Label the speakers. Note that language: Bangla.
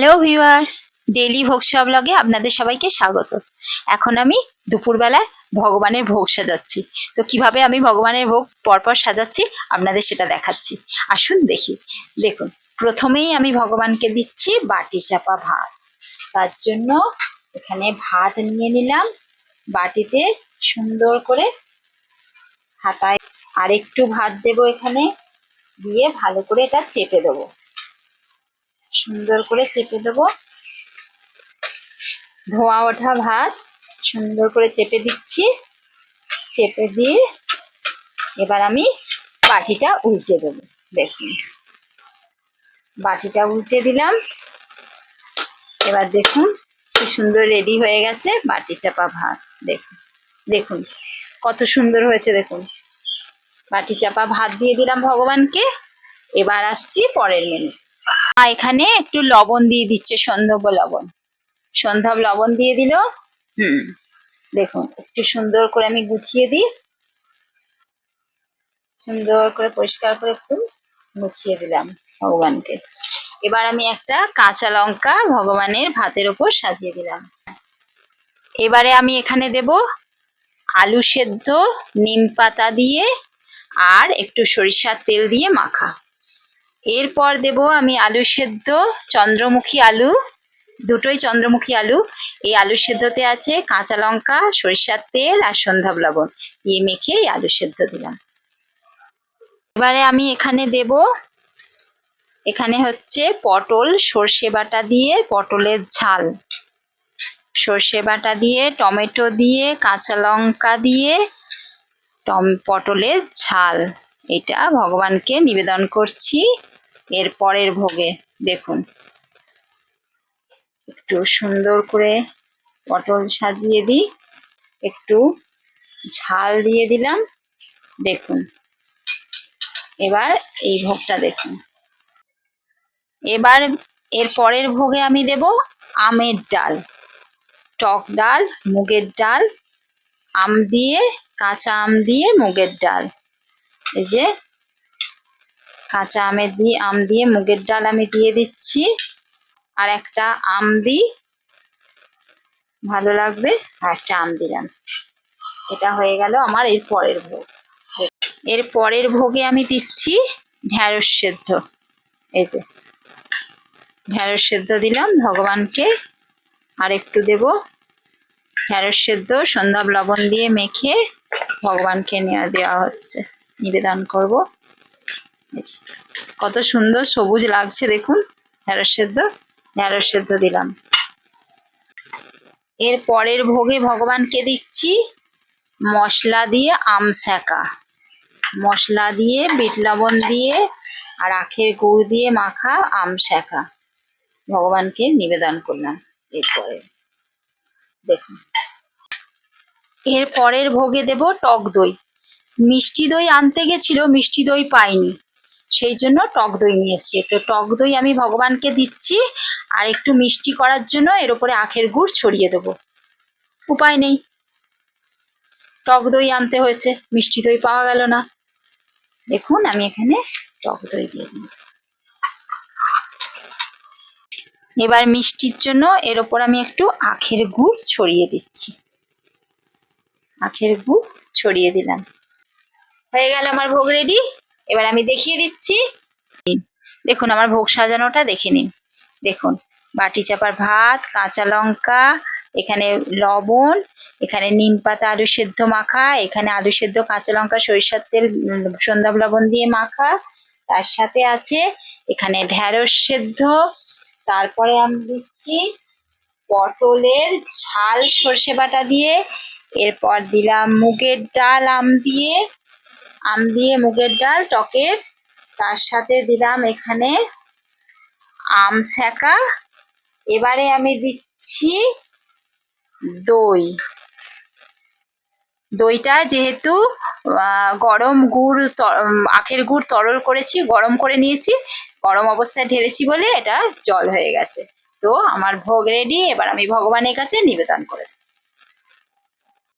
Speaker 1: হ্যালো ভিউয়ার্স, ডেইলি ভোগ সব ব্লগে আপনাদের সবাইকে স্বাগত। এখন আমি দুপুরবেলায় ভগবানের ভোগ সাজাচ্ছি। তো কিভাবে আমি ভগবানের ভোগ পরপর সাজাচ্ছি আপনাদের সেটা দেখাচ্ছি। আসুন দেখি। দেখুন, প্রথমেই আমি ভগবানকে দিচ্ছি বাটি চাপা ভাত। তার জন্য এখানে ভাত নিয়ে নিলাম, বাটিতে সুন্দর করে হাতায় আর একটু ভাত দেবো, এখানে দিয়ে ভালো করে এটা চেপে দেবো, সুন্দর করে চেপে দেবো। ধোয়া ওঠা ভাত সুন্দর করে চেপে দিচ্ছি। চেপে দিয়ে এবার আমি বাটিটা উল্টে দেবো। দেখুন, বাটিটা উল্টে দিলাম। এবার দেখুন কি সুন্দর রেডি হয়ে গেছে বাটি চাপা ভাত। দেখুন দেখুন কত সুন্দর হয়েছে। দেখুন, বাটি চাপা ভাত দিয়ে দিলাম ভগবানকে। এবার আসছি পরের মেনু। এখানে একটু লবণ দিয়ে দিচ্ছে, সন্ধব লবণ। সন্ধব লবণ দিয়ে দিল। দেখুন, একটু সুন্দর করে আমি গুছিয়ে দিই, সুন্দর করে পরিষ্কার করে একটু গুছিয়ে দিলাম ভগবানকে। এবার আমি একটা কাঁচা লঙ্কা ভগবানের ভাতের ওপর সাজিয়ে দিলাম। এবারে আমি এখানে দেব আলু সেদ্ধ নিম পাতা দিয়ে আর একটু সরিষার তেল দিয়ে মাখা। এরপর দেব আমি আলু সেদ্ধ, চন্দ্রমুখী আলু, দুটোই চন্দ্রমুখী আলু। এই আলু সেদ্ধতে আছে কাঁচা লঙ্কা, সরিষার তেল আর সন্ধব লবণ দিয়ে মেখে এই আলু সেদ্ধ দিলাম। এবারে আমি এখানে দেব, এখানে হচ্ছে পটল সর্ষে বাটা দিয়ে পটলের ঝাল, সর্ষে বাটা দিয়ে টমেটো দিয়ে কাঁচা লঙ্কা দিয়ে পটলের ঝাল। এটা ভগবানকে নিবেদন করছি এর পরের ভোগে। দেখুন, একটু সুন্দর করে পটল সাজিয়ে দিই, একটু ঝাল দিয়ে দিলাম। দেখুন, এবার এই ভোগটা দেখুন। এবার এর পরের ভোগে আমি দেব আমের ডাল, টক ডাল, মুগের ডাল, আম দিয়ে, কাঁচা আম দিয়ে মুগের ডাল। এই যে কাঁচা আম দিয়ে মুগের ডাল আমি দিয়ে দিচ্ছি। আর একটা আম দিই, ভালো লাগবে। আর একটা আম দিলাম। এটা হয়ে গেল আমার এর পরের ভোগ। এর পরের ভোগে আমি দিচ্ছি ঢ্যাঁড়স সেদ্ধ। এই যে ঢ্যাঁড়স সেদ্ধ দিলাম ভগবানকে। আর একটু দেব ঢ্যাঁড়স সেদ্ধ, সন্ধব লবণ দিয়ে মেখে ভগবানকে দেওয়া হচ্ছে, নিবেদন করব। কত সুন্দর সবুজ লাগছে দেখুন ঢ্যাঁড়স সেদ্ধ। ঢ্যাঁড়স সেদ্ধ দিলাম। এর পরের ভোগে ভগবানকে দিচ্ছি মশলা দিয়ে আম সেকা, মশলা দিয়ে বিট লবণ দিয়ে আর আখের গুড় দিয়ে মাখা আম সেকা ভগবানকে নিবেদন করলাম। এরপরে দেখুন, এর পরের ভোগে দেব টক দই। মিষ্টি দই আনতে গেছিল, মিষ্টি দই পাইনি, সেই জন্য টক দই নিয়ে এসছি। তো টক দই আমি ভগবানকে দিচ্ছি। আর একটু মিষ্টি করার জন্য এর উপরে আখের গুড় ছড়িয়ে দেবো। উপায় নেই, টক দই আনতে হয়েছে, মিষ্টি দই পাওয়া গেল না। দেখুন, আমি এখানে টক দই দিয়ে দিই। এবার মিষ্টির জন্য এর ওপর আমি একটু আখের গুড় ছড়িয়ে দিচ্ছি। আখের গুড় ছড়িয়ে দিলাম। হয়ে গেল আমার ভোগ রেডি। এবার আমি দেখিয়ে দিচ্ছি। দেখুন আমার ভোগ সাজানোটা দেখে নিন। দেখুন, বাটি চাপার ভাত, কাঁচা লঙ্কা, এখানে লবণ, এখানে নিম পাতা আলু সেদ্ধ মাখা, এখানে আলু সেদ্ধ কাঁচা লঙ্কা সরিষার তেল সন্ধব লবণ দিয়ে মাখা, তার সাথে আছে এখানে ঢ্যাঁড়স সেদ্ধ, তারপরে আমি দিচ্ছি পটলের ঝাল সর্ষে বাটা দিয়ে, এরপর দিলাম মুগের ডাল আম দিয়ে মুগের ডাল টকের, তার সাথে দিলাম এখানে আম সেকা। এবারে আমি দিচ্ছি দই। দইটা যেহেতু গরম গুড়, আখের গুড় তরল করেছি, গরম করে নিয়েছি, গরম অবস্থায় ঢেলেছি বলে এটা জল হয়ে গেছে। তো আমার ভোগ রেডি। এবার আমি ভগবানের কাছে নিবেদন করে